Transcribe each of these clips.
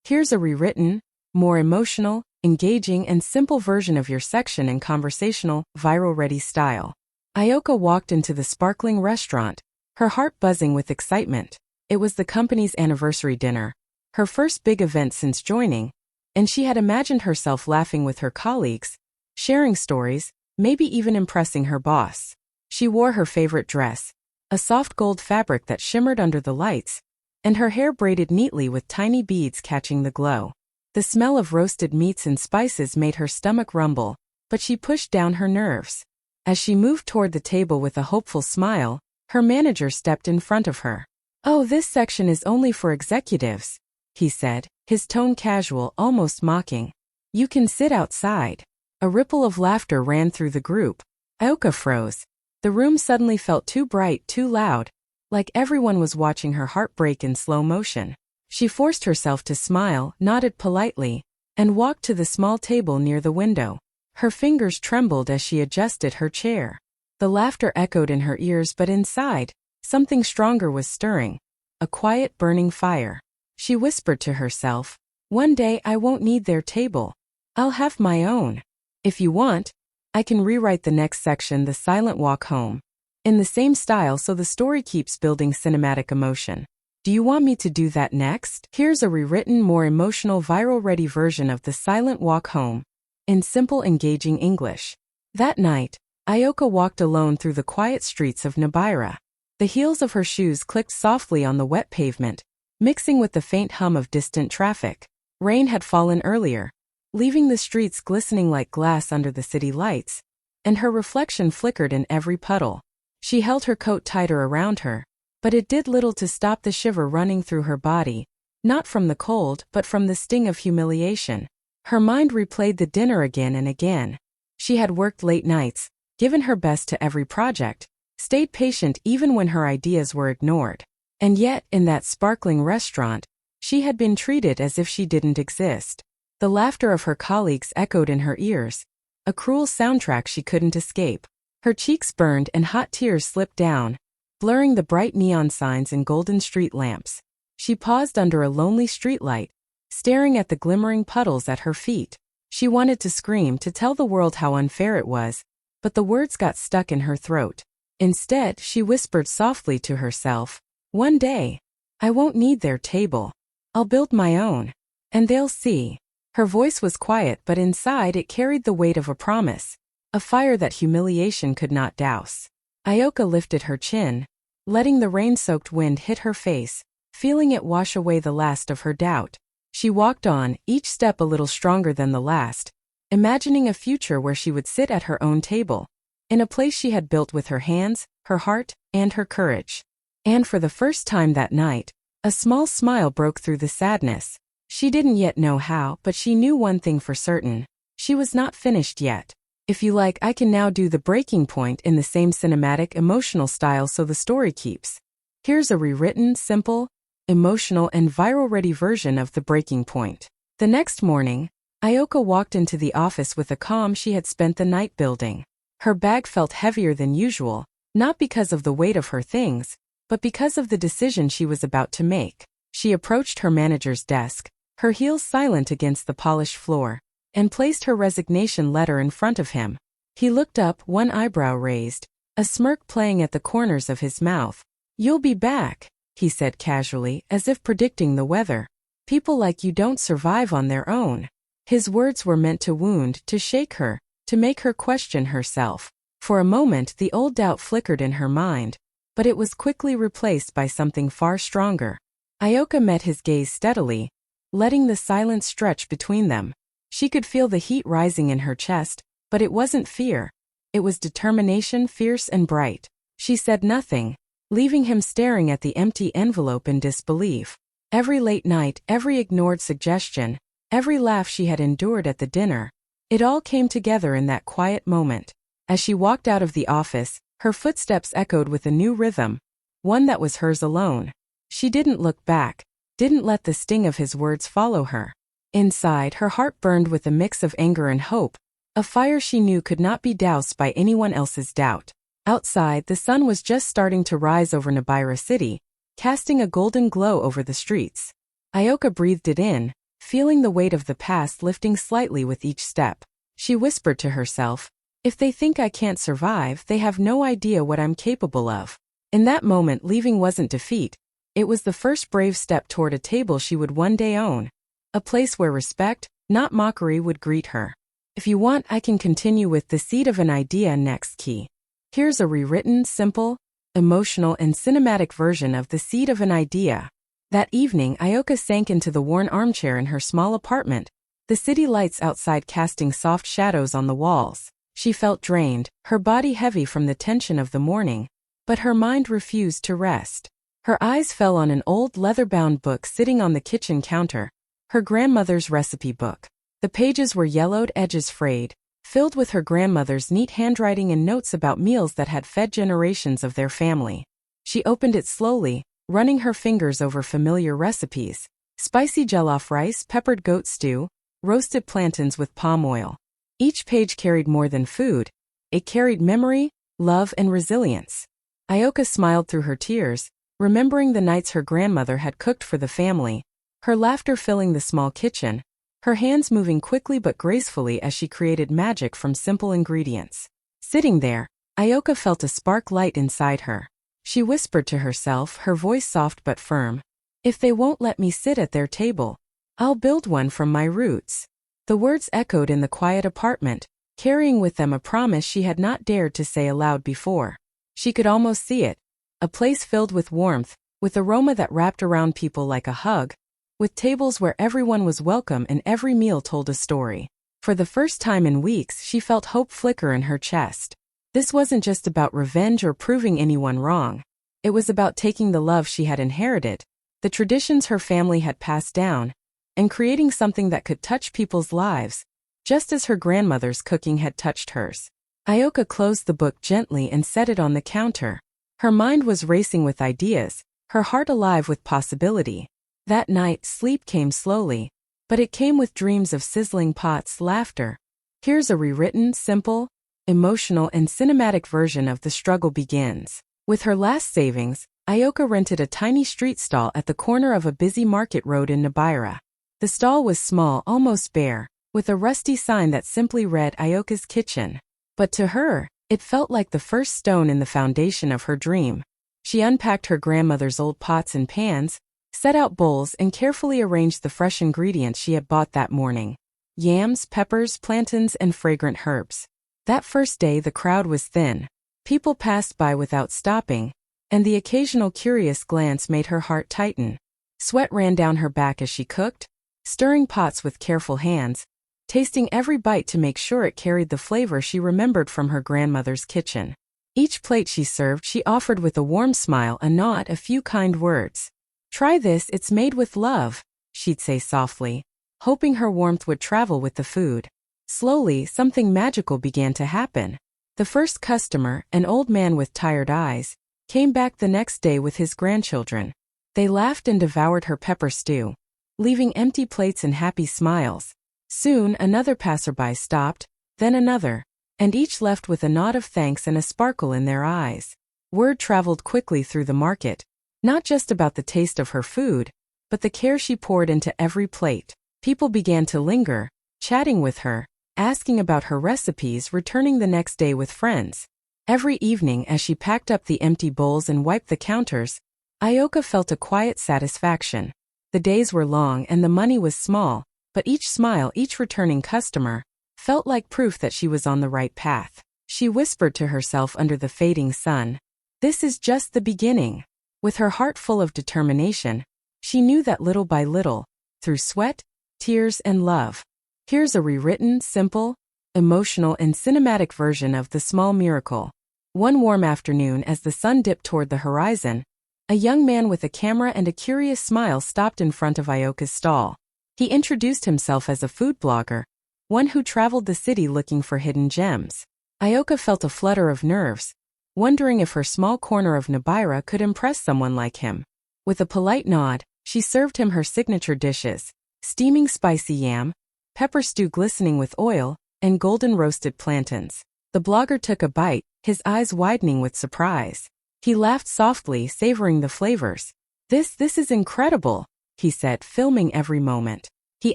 Here's a rewritten, more emotional, engaging, and simple version of your section in conversational, viral-ready style. Ayoka walked into the sparkling restaurant, her heart buzzing with excitement. It was the company's anniversary dinner, her first big event since joining, and she had imagined herself laughing with her colleagues, sharing stories, maybe even impressing her boss. She wore her favorite dress, a soft gold fabric that shimmered under the lights, and her hair braided neatly with tiny beads catching the glow. The smell of roasted meats and spices made her stomach rumble, but she pushed down her nerves. As she moved toward the table with a hopeful smile, her manager stepped in front of her. "Oh, this section is only for executives," he said, his tone casual, almost mocking. "You can sit outside." A ripple of laughter ran through the group. Ayoka froze. The room suddenly felt too bright, too loud, like everyone was watching her heart break in slow motion. She forced herself to smile, nodded politely, and walked to the small table near the window. Her fingers trembled as she adjusted her chair. The laughter echoed in her ears, but inside, something stronger was stirring, a quiet burning fire. She whispered to herself, "One day I won't need their table. I'll have my own. If you want, I can rewrite the next section, the silent walk home, in the same style so the story keeps building cinematic emotion. Do you want me to do that next?" Here's a rewritten, more emotional, viral-ready version of the silent walk home, in simple, engaging English. That night, Ayoka walked alone through the quiet streets of Nibira. The heels of her shoes clicked softly on the wet pavement, mixing with the faint hum of distant traffic. Rain had fallen earlier, leaving the streets glistening like glass under the city lights, and her reflection flickered in every puddle. She held her coat tighter around her, but it did little to stop the shiver running through her body, not from the cold but from the sting of humiliation. Her mind replayed the dinner again and again. She had worked late nights, given her best to every project, stayed patient even when her ideas were ignored. And yet, in that sparkling restaurant, she had been treated as if she didn't exist. The laughter of her colleagues echoed in her ears, a cruel soundtrack she couldn't escape. Her cheeks burned and hot tears slipped down, blurring the bright neon signs and golden street lamps. She paused under a lonely streetlight, staring at the glimmering puddles at her feet. She wanted to scream, to tell the world how unfair it was, but the words got stuck in her throat. Instead, she whispered softly to herself, "One day, I won't need their table. I'll build my own, and they'll see." Her voice was quiet, but inside it carried the weight of a promise, a fire that humiliation could not douse. Ayoka lifted her chin, letting the rain-soaked wind hit her face, feeling it wash away the last of her doubt. She walked on, each step a little stronger than the last, imagining a future where she would sit at her own table, in a place she had built with her hands, her heart, and her courage. And for the first time that night, a small smile broke through the sadness. She didn't yet know how, but she knew one thing for certain. She was not finished yet. If you like, I can now do the breaking point in the same cinematic, emotional style so the story keeps. Here's a rewritten, simple, emotional, and viral-ready version of the breaking point. The next morning, Ayoka walked into the office with a calm she had spent the night building. Her bag felt heavier than usual, not because of the weight of her things, but because of the decision she was about to make. She approached her manager's desk, her heels silent against the polished floor, and placed her resignation letter in front of him. He looked up, one eyebrow raised, a smirk playing at the corners of his mouth. "You'll be back," he said casually, as if predicting the weather. "People like you don't survive on their own." His words were meant to wound, to shake her, to make her question herself. For a moment the old doubt flickered in her mind, but it was quickly replaced by something far stronger. Ayoka met his gaze steadily, letting the silence stretch between them. She could feel the heat rising in her chest, but it wasn't fear. It was determination, fierce and bright. She said nothing, leaving him staring at the empty envelope in disbelief. Every late night, every ignored suggestion, every laugh she had endured at the dinner, it all came together in that quiet moment. As she walked out of the office, her footsteps echoed with a new rhythm, one that was hers alone. She didn't look back, didn't let the sting of his words follow her. Inside, her heart burned with a mix of anger and hope, a fire she knew could not be doused by anyone else's doubt. Outside, the sun was just starting to rise over Nibira City, casting a golden glow over the streets. Ayoka breathed it in, feeling the weight of the past lifting slightly with each step. She whispered to herself, "If they think I can't survive, they have no idea what I'm capable of." In that moment, leaving wasn't defeat. It was the first brave step toward a table she would one day own. A place where respect, not mockery, would greet her. If you want, I can continue with The Seed of an Idea next. Key. Here's a rewritten, simple, emotional, and cinematic version of The Seed of an Idea. That evening, Ioka sank into the worn armchair in her small apartment, the city lights outside casting soft shadows on the walls. She felt drained, her body heavy from the tension of the morning, but her mind refused to rest. Her eyes fell on an old leather-bound book sitting on the kitchen counter, her grandmother's recipe book. The pages were yellowed, edges frayed, filled with her grandmother's neat handwriting and notes about meals that had fed generations of their family. She opened it slowly, running her fingers over familiar recipes: spicy jollof rice, peppered goat stew, roasted plantains with palm oil. Each page carried more than food. It carried memory, love, and resilience. Ioka smiled through her tears, remembering the nights her grandmother had cooked for the family, her laughter filling the small kitchen, her hands moving quickly but gracefully as she created magic from simple ingredients. Sitting there, Ioka felt a spark light inside her. She whispered to herself, her voice soft but firm, "If they won't let me sit at their table, I'll build one from my roots." The words echoed in the quiet apartment, carrying with them a promise she had not dared to say aloud before. She could almost see it, a place filled with warmth, with aroma that wrapped around people like a hug, with tables where everyone was welcome and every meal told a story. For the first time in weeks, she felt hope flicker in her chest. This wasn't just about revenge or proving anyone wrong. It was about taking the love she had inherited, the traditions her family had passed down, and creating something that could touch people's lives, just as her grandmother's cooking had touched hers. Ioka closed the book gently and set it on the counter. Her mind was racing with ideas, her heart alive with possibility. That night, sleep came slowly, but it came with dreams of sizzling pots, laughter. Here's a rewritten, simple, emotional, and cinematic version of The Struggle Begins. With her last savings, Ioka rented a tiny street stall at the corner of a busy market road in Nibira. The stall was small, almost bare, with a rusty sign that simply read Ioka's Kitchen. But to her, it felt like the first stone in the foundation of her dream. She unpacked her grandmother's old pots and pans, set out bowls, and carefully arranged the fresh ingredients she had bought that morning: yams, peppers, plantains, and fragrant herbs. That first day, the crowd was thin. People passed by without stopping, and the occasional curious glance made her heart tighten. Sweat ran down her back as she cooked, stirring pots with careful hands, tasting every bite to make sure it carried the flavor she remembered from her grandmother's kitchen. Each plate she served, she offered with a warm smile, a nod, a few kind words. "Try this, it's made with love," she'd say softly, hoping her warmth would travel with the food. Slowly, something magical began to happen. The first customer, an old man with tired eyes, came back the next day with his grandchildren. They laughed and devoured her pepper stew, leaving empty plates and happy smiles. Soon, another passerby stopped, then another, and each left with a nod of thanks and a sparkle in their eyes. Word traveled quickly through the market, not just about the taste of her food, but the care she poured into every plate. People began to linger, chatting with her, asking about her recipes, returning the next day with friends. Every evening, as she packed up the empty bowls and wiped the counters, Ioka felt a quiet satisfaction. The days were long and the money was small, but each smile, each returning customer, felt like proof that she was on the right path. She whispered to herself under the fading sun, "This is just the beginning." With her heart full of determination, she knew that little by little, through sweat, tears, and love. Here's a rewritten, simple, emotional, and cinematic version of The Small Miracle. One warm afternoon, as the sun dipped toward the horizon, a young man with a camera and a curious smile stopped in front of Ioka's stall. He introduced himself as a food blogger, one who traveled the city looking for hidden gems. Ioka felt a flutter of nerves, wondering if her small corner of Nibira could impress someone like him. With a polite nod, she served him her signature dishes: steaming spicy yam, pepper stew glistening with oil, and golden roasted plantains. The blogger took a bite, his eyes widening with surprise. He laughed softly, savoring the flavors. This is incredible," he said, filming every moment. He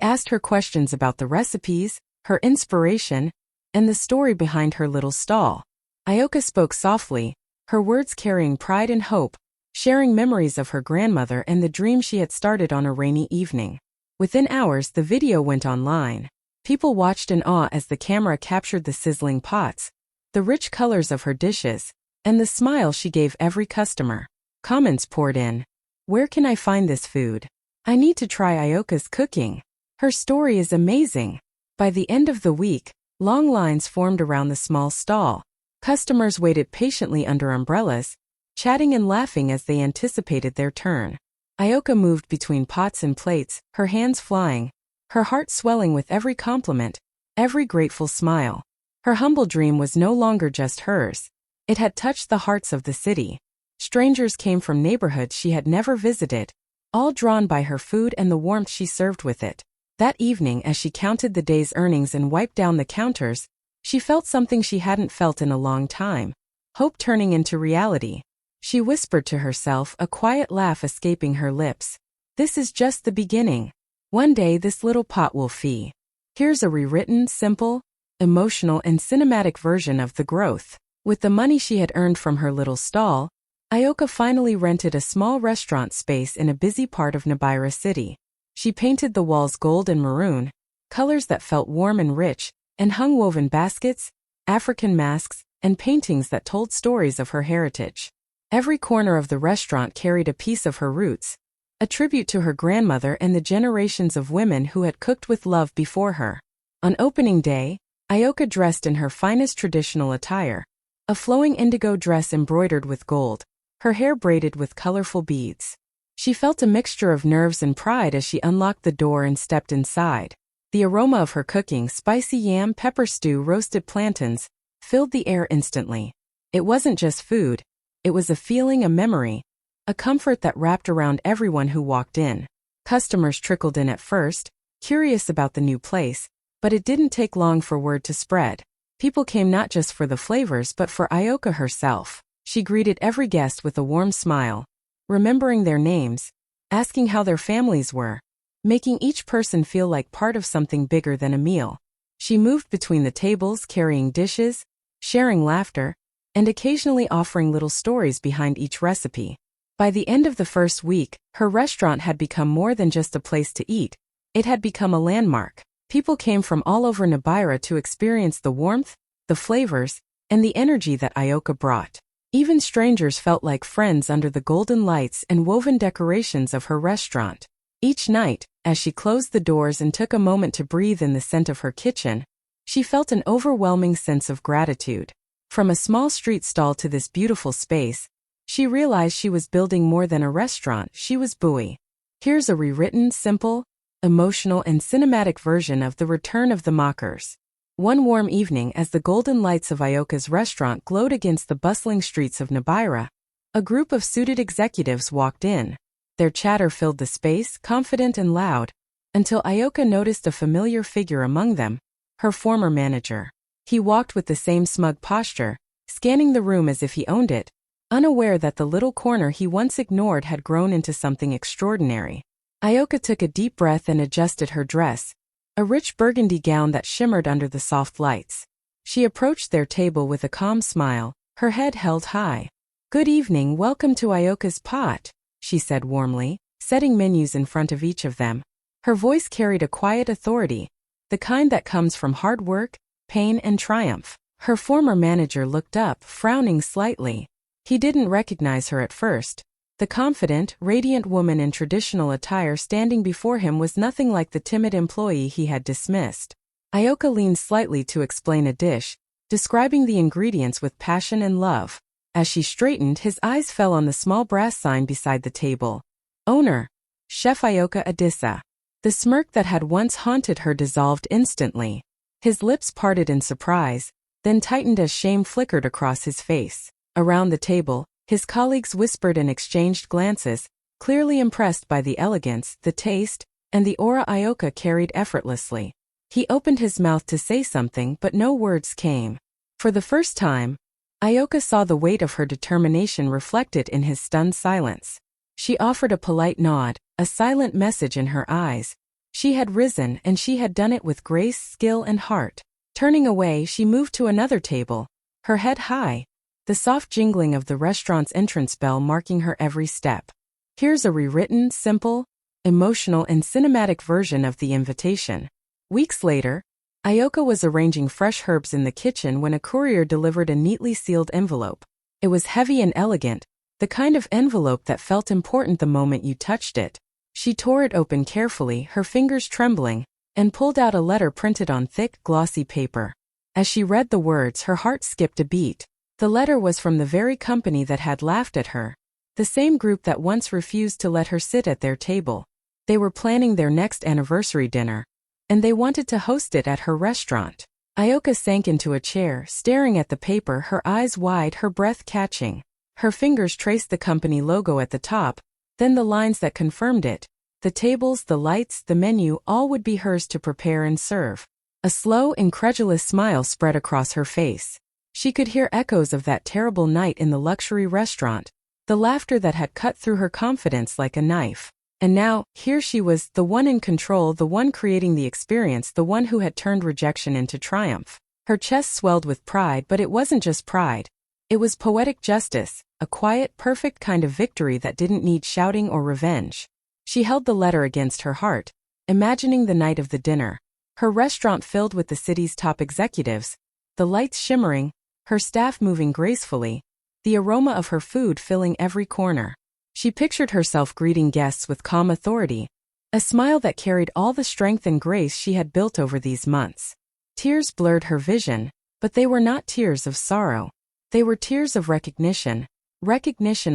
asked her questions about the recipes, her inspiration, and the story behind her little stall. Ioka spoke softly, her words carrying pride and hope, sharing memories of her grandmother and the dream she had started on a rainy evening. Within hours, the video went online. People watched in awe as the camera captured the sizzling pots, the rich colors of her dishes, and the smile she gave every customer. Comments poured in. "Where can I find this food? I need to try Ioka's cooking. Her story is amazing." By the end of the week, long lines formed around the small stall. Customers waited patiently under umbrellas, chatting and laughing as they anticipated their turn. Ioka moved between pots and plates, her hands flying, her heart swelling with every compliment, every grateful smile. Her humble dream was no longer just hers. It had touched the hearts of the city. Strangers came from neighborhoods she had never visited, all drawn by her food and the warmth she served with it. That evening, as she counted the day's earnings and wiped down the counters, she felt something she hadn't felt in a long time. Hope turning into reality. She whispered to herself, a quiet laugh escaping her lips. "This is just the beginning. One day this little pot will fee." Here's a rewritten, simple, emotional and cinematic version of the growth. With the money she had earned from her little stall, Ioka finally rented a small restaurant space in a busy part of Nabira City. She painted the walls gold and maroon, colors that felt warm and rich, and hung woven baskets, African masks, and paintings that told stories of her heritage. Every corner of the restaurant carried a piece of her roots, a tribute to her grandmother and the generations of women who had cooked with love before her. On opening day, Ioka dressed in her finest traditional attire, a flowing indigo dress embroidered with gold, her hair braided with colorful beads. She felt a mixture of nerves and pride as she unlocked the door and stepped inside. The aroma of her cooking, spicy yam, pepper stew, roasted plantains, filled the air instantly. It wasn't just food. It was a feeling, a memory, a comfort that wrapped around everyone who walked in. Customers trickled in at first, curious about the new place, but it didn't take long for word to spread. People came not just for the flavors but for Ioka herself. She greeted every guest with a warm smile, remembering their names, asking how their families were, making each person feel like part of something bigger than a meal. She moved between the tables, carrying dishes, sharing laughter, and occasionally offering little stories behind each recipe. By the end of the first week, her restaurant had become more than just a place to eat. It had become a landmark. People came from all over Nabira to experience the warmth, the flavors, and the energy that Ioka brought. Even strangers felt like friends under the golden lights and woven decorations of her restaurant. Each night, as she closed the doors and took a moment to breathe in the scent of her kitchen, she felt an overwhelming sense of gratitude. From a small street stall to this beautiful space, she realized she was building more than a restaurant, she was BUE. Here's a rewritten, simple, emotional and cinematic version of the return of the mockers. One warm evening, as the golden lights of Ioka's restaurant glowed against the bustling streets of Nabira, a group of suited executives walked in. Their chatter filled the space, confident and loud, until Ioka noticed a familiar figure among them, her former manager. He walked with the same smug posture, scanning the room as if he owned it, unaware that the little corner he once ignored had grown into something extraordinary. Ioka took a deep breath and adjusted her dress, a rich burgundy gown that shimmered under the soft lights. She approached their table with a calm smile, her head held high. "Good evening, welcome to Ioka's pot," she said warmly, setting menus in front of each of them. Her voice carried a quiet authority, the kind that comes from hard work, pain and triumph. Her former manager looked up, frowning slightly. He didn't recognize her at first. The confident, radiant woman in traditional attire standing before him was nothing like the timid employee he had dismissed. Ioka leaned slightly to explain a dish, describing the ingredients with passion and love. As she straightened, his eyes fell on the small brass sign beside the table. Owner, Chef Ioka Adisa. The smirk that had once haunted her dissolved instantly. His lips parted in surprise, then tightened as shame flickered across his face. Around the table, his colleagues whispered and exchanged glances, clearly impressed by the elegance, the taste, and the aura Ioka carried effortlessly. He opened his mouth to say something, but no words came. For the first time, Ioka saw the weight of her determination reflected in his stunned silence. She offered a polite nod, a silent message in her eyes, She had risen, and she had done it with grace, skill, and heart. Turning away, she moved to another table, her head high, the soft jingling of the restaurant's entrance bell marking her every step. Here's a rewritten, simple, emotional, and cinematic version of the invitation. Weeks later, Ayoka was arranging fresh herbs in the kitchen when a courier delivered a neatly sealed envelope. It was heavy and elegant, the kind of envelope that felt important the moment you touched it. She tore it open carefully, her fingers trembling, and pulled out a letter printed on thick, glossy paper. As she read the words, her heart skipped a beat. The letter was from the very company that had laughed at her, the same group that once refused to let her sit at their table. They were planning their next anniversary dinner, and they wanted to host it at her restaurant. Ayoka sank into a chair, staring at the paper, her eyes wide, her breath catching. Her fingers traced the company logo at the top, then the lines that confirmed it. The tables, the lights, the menu, all would be hers to prepare and serve. A slow, incredulous smile spread across her face. She could hear echoes of that terrible night in the luxury restaurant, the laughter that had cut through her confidence like a knife. And now, here she was, the one in control, the one creating the experience, the one who had turned rejection into triumph. Her chest swelled with pride, but it wasn't just pride. It was poetic justice, a quiet, perfect kind of victory that didn't need shouting or revenge. She held the letter against her heart, imagining the night of the dinner. Her restaurant filled with the city's top executives, the lights shimmering, her staff moving gracefully, the aroma of her food filling every corner. She pictured herself greeting guests with calm authority, a smile that carried all the strength and grace she had built over these months. Tears blurred her vision, but they were not tears of sorrow. They were tears of recognition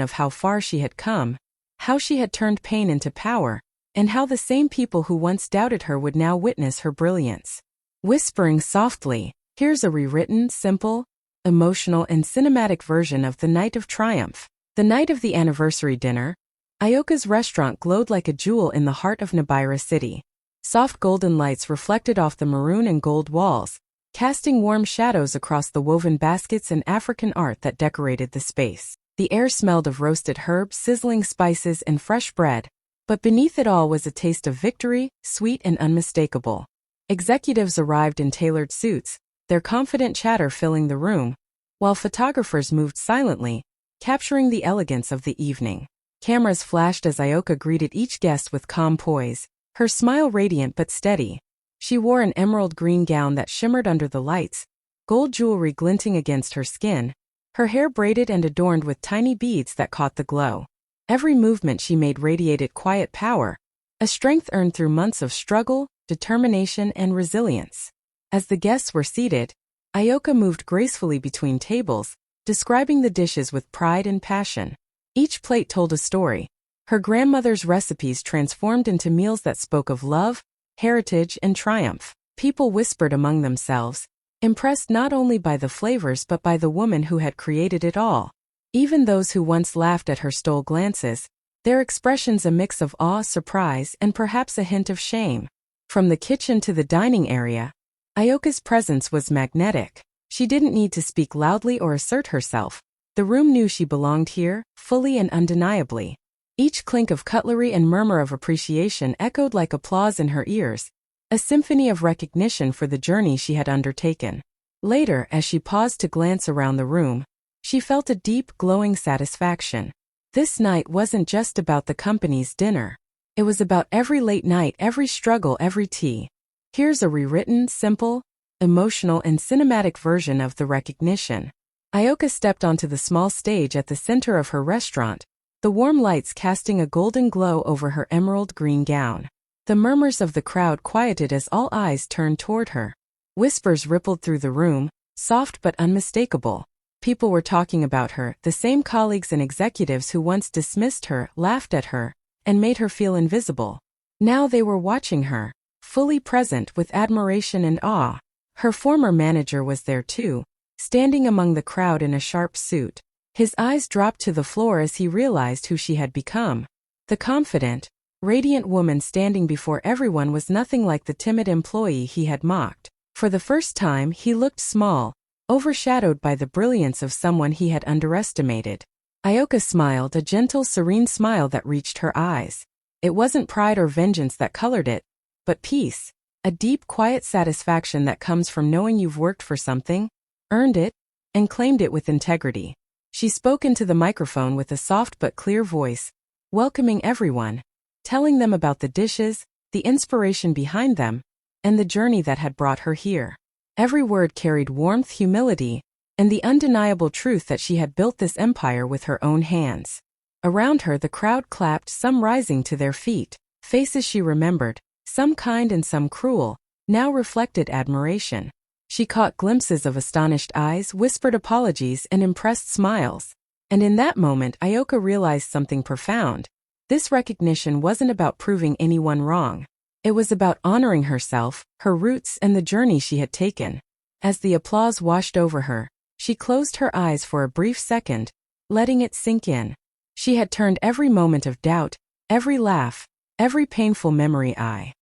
of how far she had come, how she had turned pain into power, and how the same people who once doubted her would now witness her brilliance. Whispering softly, here's a rewritten, simple, emotional, and cinematic version of the night of triumph. The night of the anniversary dinner, Ayoka's restaurant glowed like a jewel in the heart of Nabira City. Soft golden lights reflected off the maroon and gold walls, casting warm shadows across the woven baskets and African art that decorated the space. The air smelled of roasted herbs, sizzling spices, and fresh bread, but beneath it all was a taste of victory, sweet and unmistakable. Executives arrived in tailored suits, their confident chatter filling the room, while photographers moved silently, capturing the elegance of the evening. Cameras flashed as Ayoka greeted each guest with calm poise, her smile radiant but steady. She wore an emerald green gown that shimmered under the lights, gold jewelry glinting against her skin, her hair braided and adorned with tiny beads that caught the glow. Every movement she made radiated quiet power, a strength earned through months of struggle, determination, and resilience. As the guests were seated, Ayoka moved gracefully between tables, describing the dishes with pride and passion. Each plate told a story. Her grandmother's recipes transformed into meals that spoke of love, heritage, and triumph. People whispered among themselves, impressed not only by the flavors but by the woman who had created it all. Even those who once laughed at her stole glances, their expressions a mix of awe, surprise, and perhaps a hint of shame. From the kitchen to the dining area, Ayoka's presence was magnetic. She didn't need to speak loudly or assert herself. The room knew she belonged here, fully and undeniably. Each clink of cutlery and murmur of appreciation echoed like applause in her ears, a symphony of recognition for the journey she had undertaken. Later, as she paused to glance around the room, she felt a deep, glowing satisfaction. This night wasn't just about the company's dinner. It was about every late night, every struggle, every tea. Here's a rewritten, simple, emotional, and cinematic version of the recognition. Ayoka stepped onto the small stage at the center of her restaurant, the warm lights casting a golden glow over her emerald green gown. The murmurs of the crowd quieted as all eyes turned toward her. Whispers rippled through the room, soft but unmistakable. People were talking about her, the same colleagues and executives who once dismissed her, laughed at her, and made her feel invisible. Now they were watching her, fully present with admiration and awe. Her former manager was there too, standing among the crowd in a sharp suit. His eyes dropped to the floor as he realized who she had become. The confident, radiant woman standing before everyone was nothing like the timid employee he had mocked. For the first time, he looked small, overshadowed by the brilliance of someone he had underestimated. Ayoka smiled, a gentle, serene smile that reached her eyes. It wasn't pride or vengeance that colored it, but peace, a deep, quiet satisfaction that comes from knowing you've worked for something, earned it, and claimed it with integrity. She spoke into the microphone with a soft but clear voice, welcoming everyone, telling them about the dishes, the inspiration behind them, and the journey that had brought her here. Every word carried warmth, humility, and the undeniable truth that she had built this empire with her own hands. Around her the crowd clapped, some rising to their feet. Faces she remembered, some kind and some cruel, now reflected admiration. She caught glimpses of astonished eyes, whispered apologies, and impressed smiles. And in that moment Ioka realized something profound. This recognition wasn't about proving anyone wrong. It was about honoring herself, her roots, and the journey she had taken. As the applause washed over her, she closed her eyes for a brief second, letting it sink in. She had turned every moment of doubt, every laugh, every painful memory.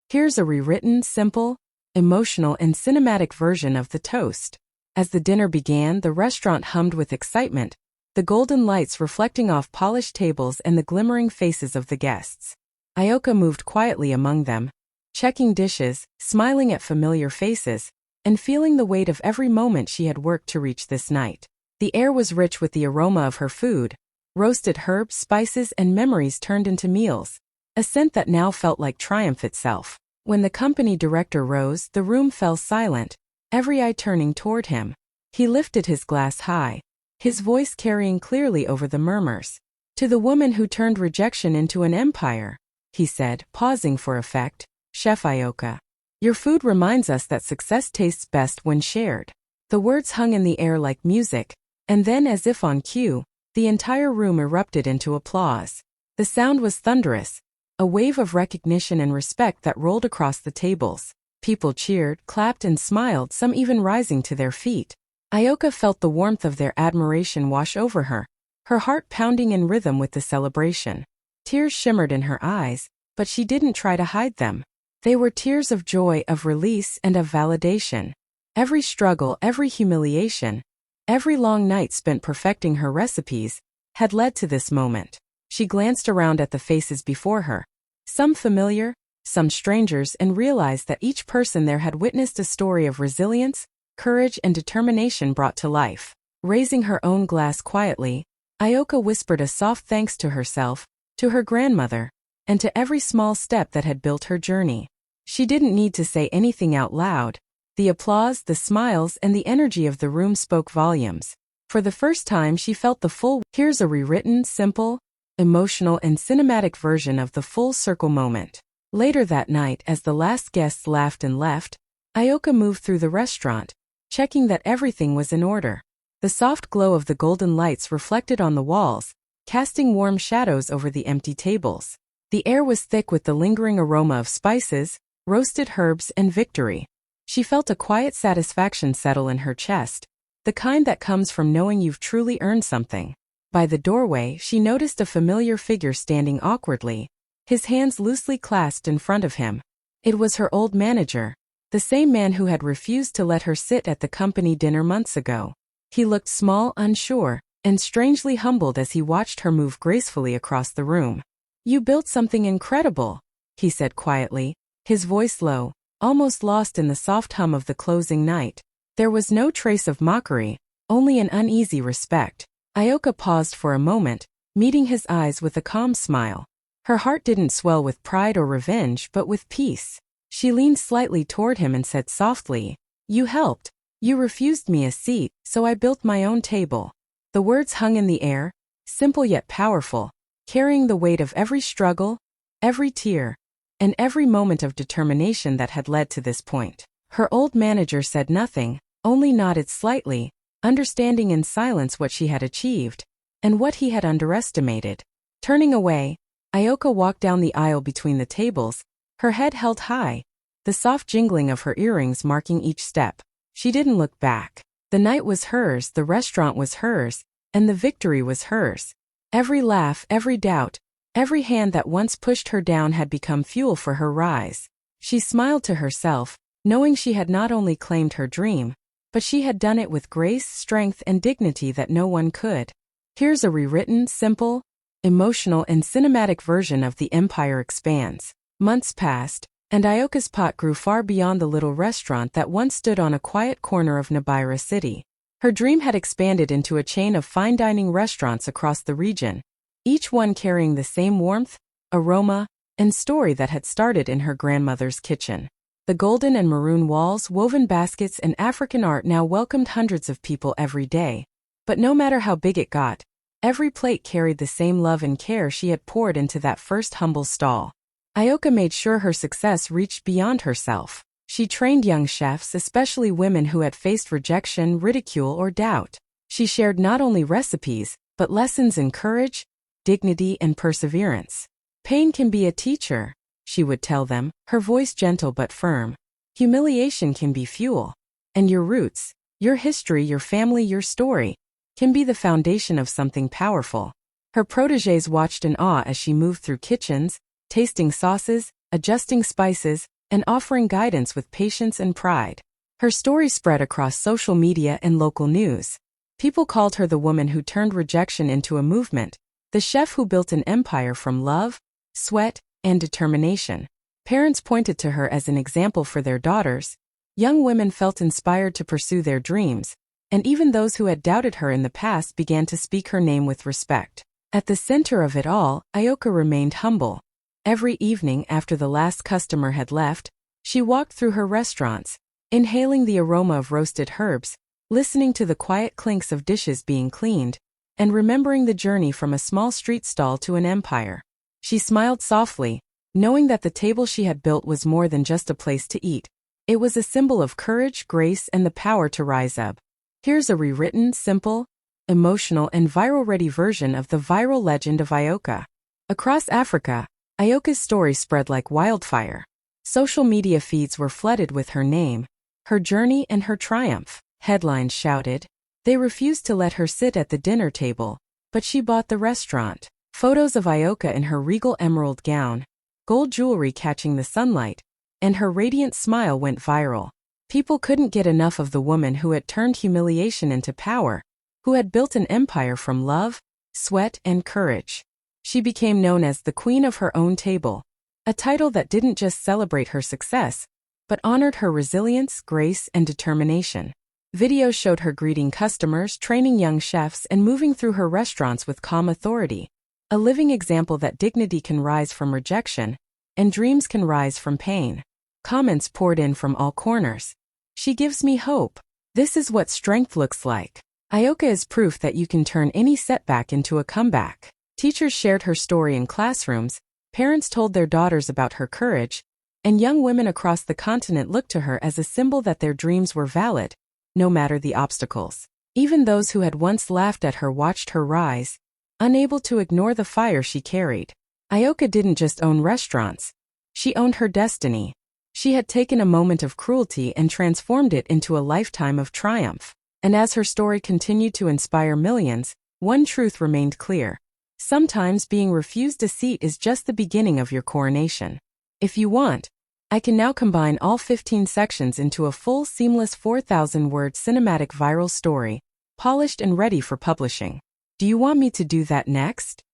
Here's a rewritten, simple, emotional, and cinematic version of the toast. As the dinner began, the restaurant hummed with excitement, the golden lights reflecting off polished tables and the glimmering faces of the guests. Ioka moved quietly among them, checking dishes, smiling at familiar faces, and feeling the weight of every moment she had worked to reach this night. The air was rich with the aroma of her food, roasted herbs, spices, and memories turned into meals, a scent that now felt like triumph itself. When the company director rose, the room fell silent, every eye turning toward him. He lifted his glass high, his voice carrying clearly over the murmurs. "To the woman who turned rejection into an empire," he said, pausing for effect, "Chef Ioka, your food reminds us that success tastes best when shared." The words hung in the air like music, and then, as if on cue, the entire room erupted into applause. The sound was thunderous, a wave of recognition and respect that rolled across the tables. People cheered, clapped, and smiled, some even rising to their feet. Ioka felt the warmth of their admiration wash over her, her heart pounding in rhythm with the celebration. Tears shimmered in her eyes, but she didn't try to hide them. They were tears of joy, of release, and of validation. Every struggle, every humiliation, every long night spent perfecting her recipes had led to this moment. She glanced around at the faces before her, some familiar, some strangers, and realized that each person there had witnessed a story of resilience, courage, and determination brought to life. Raising her own glass quietly, Ioka whispered a soft thanks to herself, to her grandmother, and to every small step that had built her journey. She didn't need to say anything out loud. The applause, the smiles, and the energy of the room spoke volumes. For the first time she felt the full. Here's a rewritten, simple, emotional, and cinematic version of the full circle moment. Later that night, as the last guests laughed and left, Ioka moved through the restaurant, checking that everything was in order. The soft glow of the golden lights reflected on the walls, casting warm shadows over the empty tables. The air was thick with the lingering aroma of spices, roasted herbs, and victory. She felt a quiet satisfaction settle in her chest, the kind that comes from knowing you've truly earned something. By the doorway, she noticed a familiar figure standing awkwardly, his hands loosely clasped in front of him. It was her old manager, the same man who had refused to let her sit at the company dinner months ago. He looked small, unsure, and strangely humbled as he watched her move gracefully across the room. "You built something incredible," he said quietly, his voice low, almost lost in the soft hum of the closing night. There was no trace of mockery, only an uneasy respect. Ioka paused for a moment, meeting his eyes with a calm smile. Her heart didn't swell with pride or revenge, but with peace. She leaned slightly toward him and said softly, "You helped. You refused me a seat, so I built my own table." The words hung in the air, simple yet powerful, carrying the weight of every struggle, every tear, and every moment of determination that had led to this point. Her old manager said nothing, only nodded slightly, understanding in silence what she had achieved, and what he had underestimated. Turning away, Ioka walked down the aisle between the tables, her head held high, the soft jingling of her earrings marking each step. She didn't look back. The night was hers, the restaurant was hers, and the victory was hers. Every laugh, every doubt, every hand that once pushed her down had become fuel for her rise. She smiled to herself, knowing she had not only claimed her dream, but she had done it with grace, strength, and dignity that no one could. Here's a rewritten, simple, emotional, and cinematic version of The Empire Expands. Months passed, And Ioka's pot grew far beyond the little restaurant that once stood on a quiet corner of Nabira City. Her dream had expanded into a chain of fine dining restaurants across the region, each one carrying the same warmth, aroma, and story that had started in her grandmother's kitchen. The golden and maroon walls, woven baskets, and African art now welcomed hundreds of people every day. But no matter how big it got, every plate carried the same love and care she had poured into that first humble stall. Ioka made sure her success reached beyond herself. She trained young chefs, especially women who had faced rejection, ridicule, or doubt. She shared not only recipes, but lessons in courage, dignity, and perseverance. Pain can be a teacher, she would tell them, her voice gentle but firm. Humiliation can be fuel. And your roots, your history, your family, your story, can be the foundation of something powerful. Her protégés watched in awe as she moved through kitchens, tasting sauces, adjusting spices, and offering guidance with patience and pride. Her story spread across social media and local news. People called her the woman who turned rejection into a movement, the chef who built an empire from love, sweat, and determination. Parents pointed to her as an example for their daughters. Young women felt inspired to pursue their dreams, and even those who had doubted her in the past began to speak her name with respect. At the center of it all, Ioka remained humble. Every evening after the last customer had left, she walked through her restaurants, inhaling the aroma of roasted herbs, listening to the quiet clinks of dishes being cleaned, and remembering the journey from a small street stall to an empire. She smiled softly, knowing that the table she had built was more than just a place to eat. It was a symbol of courage, grace, and the power to rise up. Here's a rewritten, simple, emotional, and viral-ready version of the viral legend of Ioka. Across Africa, Ioka's story spread like wildfire. Social media feeds were flooded with her name, her journey, and her triumph. Headlines shouted, "They refused to let her sit at the dinner table, but she bought the restaurant." Photos of Ioka in her regal emerald gown, gold jewelry catching the sunlight, and her radiant smile went viral. People couldn't get enough of the woman who had turned humiliation into power, who had built an empire from love, sweat, and courage. She became known as the Queen of her own table, a title that didn't just celebrate her success, but honored her resilience, grace, and determination. Videos showed her greeting customers, training young chefs, and moving through her restaurants with calm authority, a living example that dignity can rise from rejection, and dreams can rise from pain. Comments poured in from all corners. "She gives me hope. This is what strength looks like." Ioka is proof that you can turn any setback into a comeback. Teachers shared her story in classrooms, parents told their daughters about her courage, and young women across the continent looked to her as a symbol that their dreams were valid, no matter the obstacles. Even those who had once laughed at her watched her rise, unable to ignore the fire she carried. Ioka didn't just own restaurants. She owned her destiny. She had taken a moment of cruelty and transformed it into a lifetime of triumph. And as her story continued to inspire millions, one truth remained clear. Sometimes being refused a seat is just the beginning of your coronation. If you want, I can now combine all 15 sections into a full, seamless 4,000-word cinematic viral story, polished and ready for publishing. Do you want me to do that next?